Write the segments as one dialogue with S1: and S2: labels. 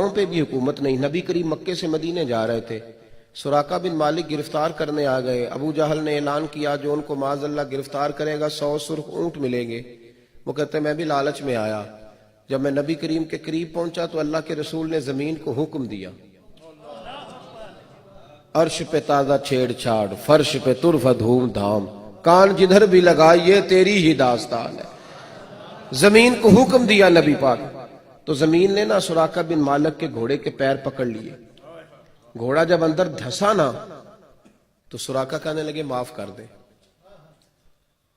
S1: پہ بھی حکومت نہیں. نبی کریم مکے سے مدینے جا رہے تھے, سراقہ بن مالک گرفتار کرنے آ گئے. ابو جہل نے اعلان کیا جو ان کو معاذ اللہ گرفتار کرے گا 100 سرخ اونٹ ملیں گے. وہ کہتے ہیں میں بھی لالچ میں آیا. جب میں نبی کریم کے قریب پہنچا تو اللہ کے رسول نے زمین کو حکم دیا, عرش پہ تازہ چھیڑ چھاڑ, فرش پہ طرف دھوم دھام, کان جدھر بھی لگائیے تیری ہی داستان ہے. زمین کو حکم دیا نبی پاک. تو زمین نے نا سراقہ بن مالک کے گھوڑے کے پیر پکڑ لیے. گھوڑا جب اندر دھسا نا تو سراقہ کہنے لگے معاف کر دے.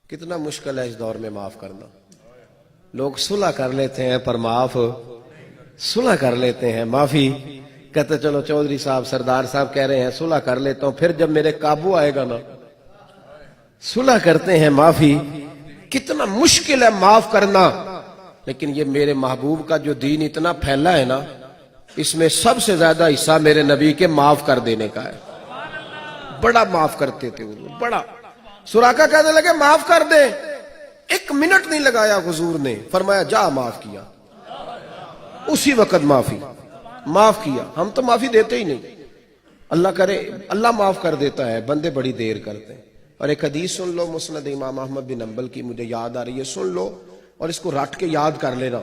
S1: کتنا مشکل ہے اس دور میں معاف کرنا. لوگ صلح کر لیتے ہیں پر معاف, صلح کر لیتے ہیں, معافی کہتے چلو چودھری صاحب سردار صاحب کہہ رہے ہیں صلح کر لیتا ہوں, پھر جب میرے قابو آئے گا نا صلح کرتے ہیں. معافی کتنا مشکل ہے معاف کرنا. لیکن یہ میرے محبوب کا جو دین اتنا پھیلا ہے نا, اس میں سب سے زیادہ حصہ میرے نبی کے معاف کر دینے کا ہے. بڑا معاف کرتے تھے حضور, بڑا. سراقہ کہنے لگے معاف کر دے. 1 منٹ نہیں لگایا حضور نے, فرمایا جا معاف کیا. اسی وقت معاف کیا. ہم تو معافی دیتے ہی نہیں. اللہ کرے اللہ معاف کر دیتا ہے, بندے بڑی دیر کرتے ہیں. اور ایک حدیث سن لو مسند امام احمد بن حنبل کی, مجھے یاد آ رہی ہے, سن لو اور اس کو رٹ کے یاد کر لینا.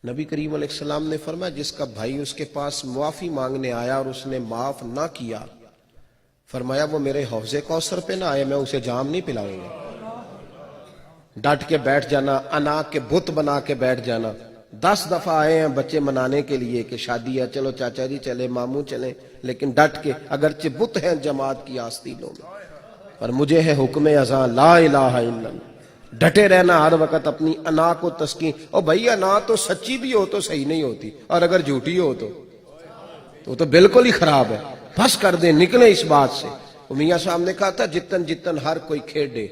S1: نبی کریم علیہ السلام نے فرمایا جس کا بھائی اس کے پاس معافی مانگنے آیا اور اس نے معاف نہ کیا, فرمایا وہ میرے حوض کوثر پہ نہ آئے, میں اسے جام نہیں پلاؤں گا. ڈٹ کے بیٹھ جانا, انا کے بت بنا کے بیٹھ جانا. 10 دفعہ آئے ہیں بچے منانے کے لیے کہ شادی ہے, چلو چاچا جی چلے, ماموں چلیں, لیکن ڈٹ کے, اگرچہ بت ہیں جماعت کی آستینوں میں, پر مجھے ہے حکم اذان لا الہ الا اللہ. ڈٹے رہنا ہر وقت اپنی انا کو تسکین. اور بھائی انا تو سچی بھی ہو تو صحیح نہیں ہوتی, اور اگر جھوٹی ہو تو بالکل ہی خراب ہے. بس کر دیں, نکلیں اس بات سے. میاں صاحب نے کہا تھا جتن جتن ہر کوئی کھیڈے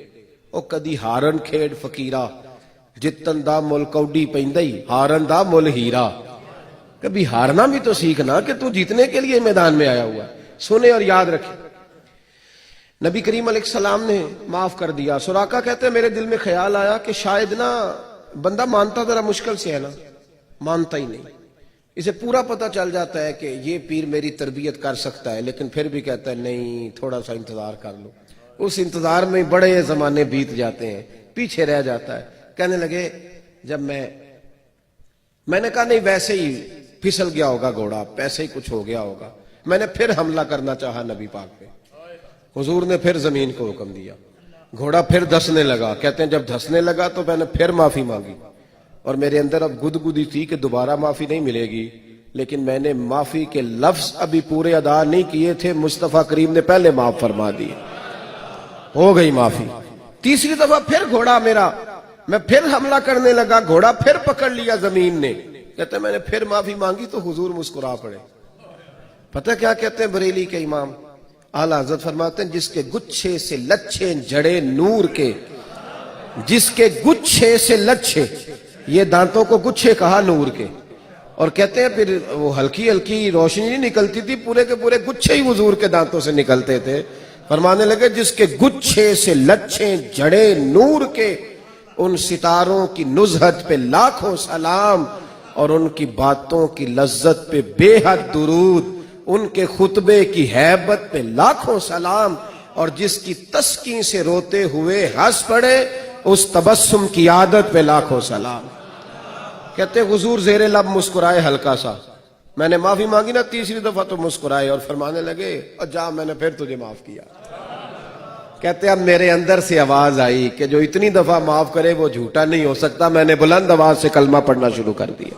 S1: او کدی ہارن کھیڈ فقیرہ, جتن دا مل کوڈی پیندئی ہارن دا مل ہیرا. کبھی ہارنا بھی تو سیکھنا کہ تو جیتنے کے لیے میدان میں آیا ہوا ہے. سنیں اور یاد رکھیں. نبی کریم علیہ السلام نے معاف کر دیا. سراقہ کہتے ہیں میرے دل میں خیال آیا کہ شاید نا بندہ مانتا ذرا مشکل سے ہے نا, مانتا ہی نہیں. اسے پورا پتہ چل جاتا ہے کہ یہ پیر میری تربیت کر سکتا ہے, لیکن پھر بھی کہتا ہے نہیں تھوڑا سا انتظار کر لو. اس انتظار میں بڑے زمانے بیت جاتے ہیں, پیچھے رہ جاتا ہے. کہنے لگے جب میں نے کہا نہیں ویسے ہی پھسل گیا ہوگا گھوڑا, ایسے ہی کچھ ہو گیا ہوگا. میں نے پھر حملہ کرنا چاہا نبی پاک پہ. حضور نے پھر زمین کو حکم دیا, گھوڑا پھر دھسنے لگا. کہتے ہیں جب دھسنے لگا تو میں نے پھر معافی مانگی, اور میرے اندر اب گدگدی تھی کہ دوبارہ معافی نہیں ملے گی, لیکن میں نے معافی کے لفظ ابھی پورے ادا نہیں کیے تھے, مصطفیٰ کریم نے پہلے معاف فرما دیے, ہو گئی معافی. تیسری دفعہ پھر گھوڑا میرا, میں پھر حملہ کرنے لگا, گھوڑا پھر پکڑ لیا زمین نے. کہتے ہیں میں نے پھر معافی مانگی تو حضور مسکرا پڑے. پتہ کیا کہتے ہیں بریلی کے امام اعلیٰ حضرت فرماتے ہیں جس کے گچھے سے لچھے جڑے نور کے, جس کے گچھے سے لچھے, یہ دانتوں کو گچھے کہا نور کے. اور کہتے ہیں پھر وہ ہلکی ہلکی روشنی نہیں نکلتی تھی, پورے کے پورے گچھے ہی حضور کے دانتوں سے نکلتے تھے. فرمانے لگے جس کے گچھے سے لچھے جڑے نور کے, ان ستاروں کی نزہت پہ لاکھوں سلام, اور ان کی باتوں کی لذت پہ بے حد درود, ان کے خطبے کی ہیبت پہ لاکھوں سلام, اور جس کی تسکین سے روتے ہوئے ہنس پڑے اس تبسم کی عادت پہ لاکھوں سلام. کہتے حضور زیر لب مسکرائے ہلکا سا, میں نے معافی مانگی نا تیسری دفعہ تو مسکرائے, اور فرمانے لگے جا میں نے پھر تجھے معاف کیا. کہتے اب میرے اندر سے آواز آئی کہ جو اتنی دفعہ معاف کرے وہ جھوٹا نہیں ہو سکتا. میں نے بلند آواز سے کلمہ پڑھنا شروع کر دیا.